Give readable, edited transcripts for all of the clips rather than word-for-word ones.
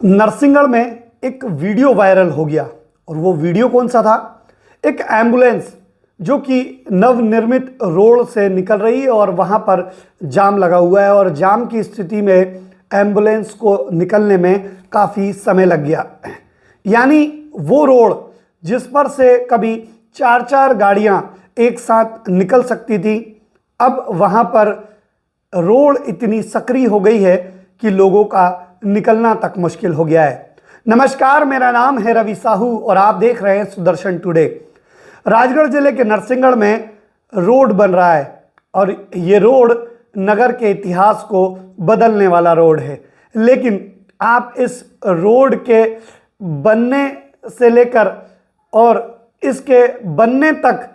नरसिंहगढ़ में एक video viral हो गया और वो वीडियो कौन सा था। एक एम्बुलेंस जो कि नवनिर्मित रोड से निकल रही है और वहाँ पर जाम लगा हुआ है और जाम की स्थिति में एम्बुलेंस को निकलने में काफ़ी समय लग गया। यानी वो रोड जिस पर से कभी चार चार गाड़ियाँ एक साथ निकल सकती थी, अब वहाँ पर रोड इतनी सक्रिय हो गई है कि लोगों का निकलना तक मुश्किल हो गया है। नमस्कार, मेरा नाम है रवि साहू और आप देख रहे हैं सुदर्शन टुडे। राजगढ़ जिले के नरसिंहगढ़ में रोड बन रहा है और ये रोड नगर के इतिहास को बदलने वाला रोड है। लेकिन आप इस रोड के बनने से लेकर और इसके बनने तक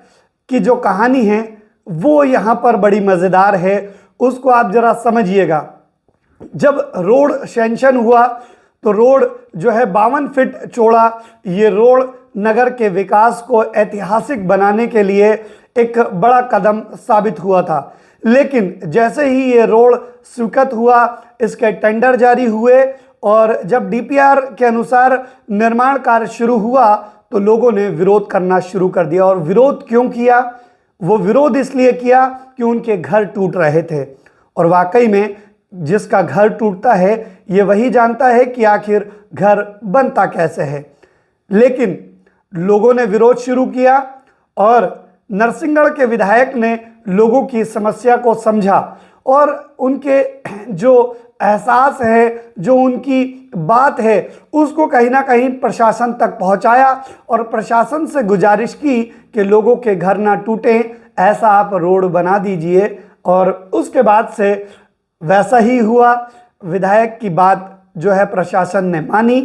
की जो कहानी है वो यहाँ पर बड़ी मज़ेदार है, उसको आप ज़रा समझिएगा। जब रोड सैंक्शन हुआ तो रोड जो है 52 फीट चौड़ा, ये रोड नगर के विकास को ऐतिहासिक बनाने के लिए एक बड़ा कदम साबित हुआ था। लेकिन जैसे ही ये रोड स्वीकृत हुआ, इसके टेंडर जारी हुए और जब डीपीआर के अनुसार निर्माण कार्य शुरू हुआ तो लोगों ने विरोध करना शुरू कर दिया। और विरोध क्यों किया? वो विरोध इसलिए किया कि उनके घर टूट रहे थे और वाकई में जिसका घर टूटता है ये वही जानता है कि आखिर घर बनता कैसे है। लेकिन लोगों ने विरोध शुरू किया और नरसिंहगढ़ के विधायक ने लोगों की समस्या को समझा और उनके जो एहसास है, जो उनकी बात है, उसको कहीं ना कहीं प्रशासन तक पहुंचाया और प्रशासन से गुजारिश की कि लोगों के घर ना टूटे, ऐसा आप रोड बना दीजिए। और उसके बाद से वैसा ही हुआ। विधायक की बात जो है प्रशासन ने मानी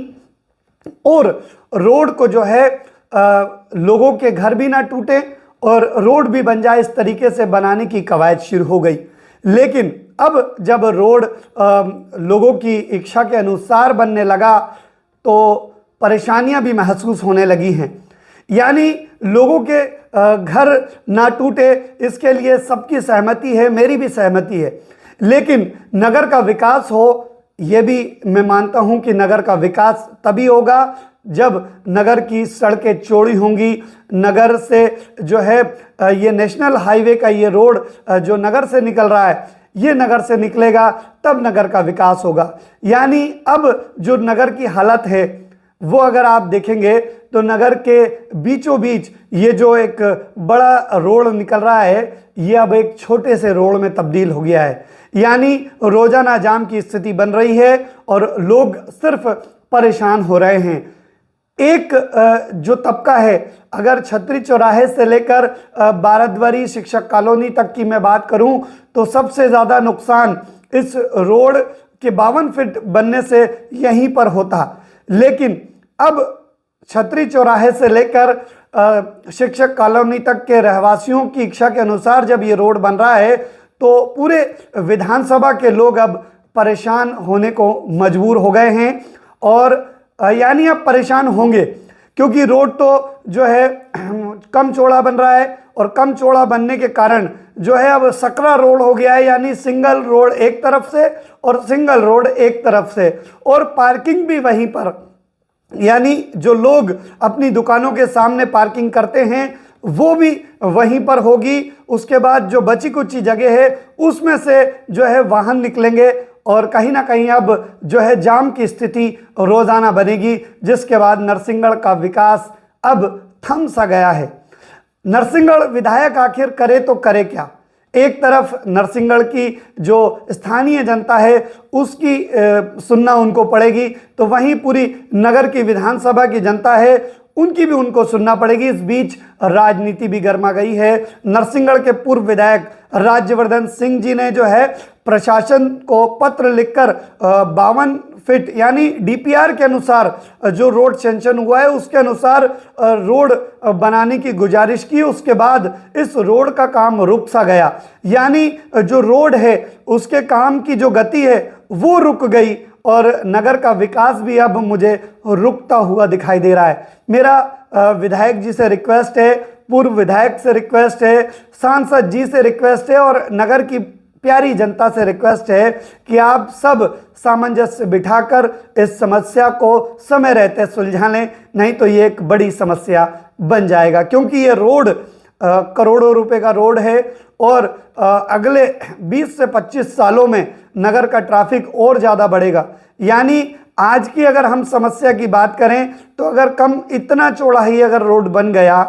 और रोड को जो है लोगों के घर भी ना टूटे और रोड भी बन जाए, इस तरीके से बनाने की कवायद शुरू हो गई। लेकिन अब जब रोड लोगों की इच्छा के अनुसार बनने लगा तो परेशानियां भी महसूस होने लगी हैं। यानी लोगों के घर ना टूटे, इसके लिए सबकी सहमति है, मेरी भी सहमति है। लेकिन नगर का विकास हो, ये भी मैं मानता हूं कि नगर का विकास तभी होगा जब नगर की सड़कें चौड़ी होंगी। नगर से जो है ये नेशनल हाईवे का ये रोड जो नगर से निकल रहा है, ये नगर से निकलेगा तब नगर का विकास होगा। यानी अब जो नगर की हालत है वो अगर आप देखेंगे तो नगर के बीचों बीच ये जो एक बड़ा रोड निकल रहा है ये अब एक छोटे से रोड में तब्दील हो गया है। यानी रोजाना जाम की स्थिति बन रही है और लोग सिर्फ परेशान हो रहे हैं। एक जो तबका है, अगर छतरी चौराहे से लेकर बारदवरी शिक्षक कॉलोनी तक की मैं बात करूं तो सबसे ज़्यादा नुकसान इस रोड के 52 फीट बनने से यहीं पर होता। लेकिन अब छतरी चौराहे से लेकर शिक्षक कॉलोनी तक के रहवासियों की इच्छा के अनुसार जब ये रोड बन रहा है तो पूरे विधानसभा के लोग अब परेशान होने को मजबूर हो गए हैं। और यानी अब परेशान होंगे क्योंकि रोड तो जो है कम चौड़ा बन रहा है और कम चौड़ा बनने के कारण जो है अब सकरा रोड हो गया है। यानी सिंगल रोड एक तरफ से और सिंगल रोड एक तरफ से, और पार्किंग भी वहीं पर। यानी जो लोग अपनी दुकानों के सामने पार्किंग करते हैं वो भी वहीं पर होगी। उसके बाद जो बची कुची जगह है उसमें से जो है वाहन निकलेंगे और कहीं ना कहीं अब जो है जाम की स्थिति रोजाना बनेगी, जिसके बाद नरसिंहगढ़ का विकास अब थम सा गया है। नरसिंहगढ़ विधायक आखिर करे तो करे क्या? एक तरफ नरसिंहगढ़ की जो स्थानीय जनता है उसकी सुनना उनको पड़ेगी, तो वहीं पूरी नगर की विधानसभा की जनता है उनकी भी उनको सुनना पड़ेगी। इस बीच राजनीति भी गर्मा गई है। नरसिंहगढ़ के पूर्व विधायक राज्यवर्धन सिंह जी ने जो है प्रशासन को पत्र लिखकर 52 फीट यानी डीपीआर के अनुसार जो रोड सैंक्शन हुआ है उसके अनुसार रोड बनाने की गुजारिश की। उसके बाद इस रोड का काम रुक सा गया। यानी जो रोड है उसके काम की जो गति है वो रुक गई और नगर का विकास भी अब मुझे रुकता हुआ दिखाई दे रहा है। मेरा विधायक जी से रिक्वेस्ट है, पूर्व विधायक से रिक्वेस्ट है, सांसद जी से रिक्वेस्ट है और नगर की प्यारी जनता से रिक्वेस्ट है कि आप सब सामंजस्य बिठाकर इस समस्या को समय रहते सुलझा लें, नहीं तो ये एक बड़ी समस्या बन जाएगा। क्योंकि ये रोड करोड़ों रुपए का रोड है और अगले 20 से 25 सालों में नगर का ट्रैफिक और ज़्यादा बढ़ेगा। यानी आज की अगर हम समस्या की बात करें तो अगर कम इतना चौड़ा ही अगर रोड बन गया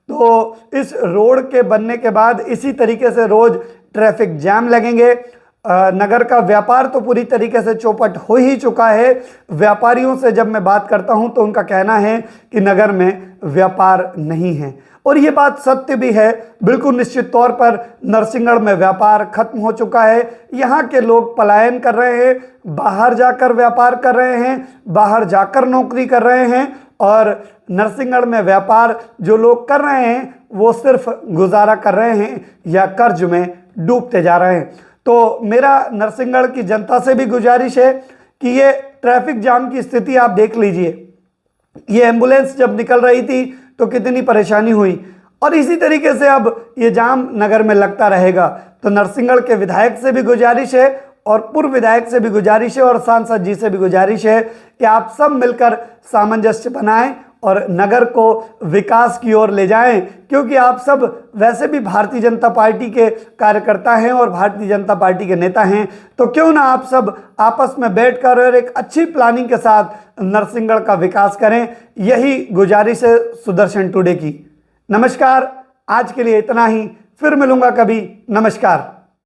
तो इस रोड के बनने के बाद इसी तरीके से रोज ट्रैफिक जैम लगेंगे। नगर का व्यापार तो पूरी तरीके से चौपट हो ही चुका है। व्यापारियों से जब मैं बात करता हूं तो उनका कहना है कि नगर में व्यापार नहीं है, और ये बात सत्य भी है। बिल्कुल निश्चित तौर पर नरसिंहगढ़ में व्यापार खत्म हो चुका है। यहाँ के लोग पलायन कर रहे हैं, बाहर जाकर व्यापार कर रहे हैं, बाहर जाकर नौकरी कर रहे हैं, और नरसिंहगढ़ में व्यापार जो लोग कर रहे हैं वो सिर्फ गुजारा कर रहे हैं या कर्ज में डूबते जा रहे हैं। तो मेरा नरसिंहगढ़ की जनता से भी गुजारिश है कि ये ट्रैफिक जाम की स्थिति आप देख लीजिए। ये एम्बुलेंस जब निकल रही थी तो कितनी परेशानी हुई, और इसी तरीके से अब ये जाम नगर में लगता रहेगा। तो नरसिंहगढ़ के विधायक से भी गुजारिश है और पूर्व विधायक से भी गुजारिश है और सांसद जी से भी गुजारिश है कि आप सब मिलकर सामंजस्य बनाएं और नगर को विकास की ओर ले जाएं। क्योंकि आप सब वैसे भी भारतीय जनता पार्टी के कार्यकर्ता हैं और भारतीय जनता पार्टी के नेता हैं, तो क्यों ना आप सब आपस में बैठकर और एक अच्छी प्लानिंग के साथ नरसिंहगढ़ का विकास करें। यही गुजारिश है सुदर्शन टुडे की। नमस्कार, आज के लिए इतना ही, फिर मिलूंगा कभी। नमस्कार।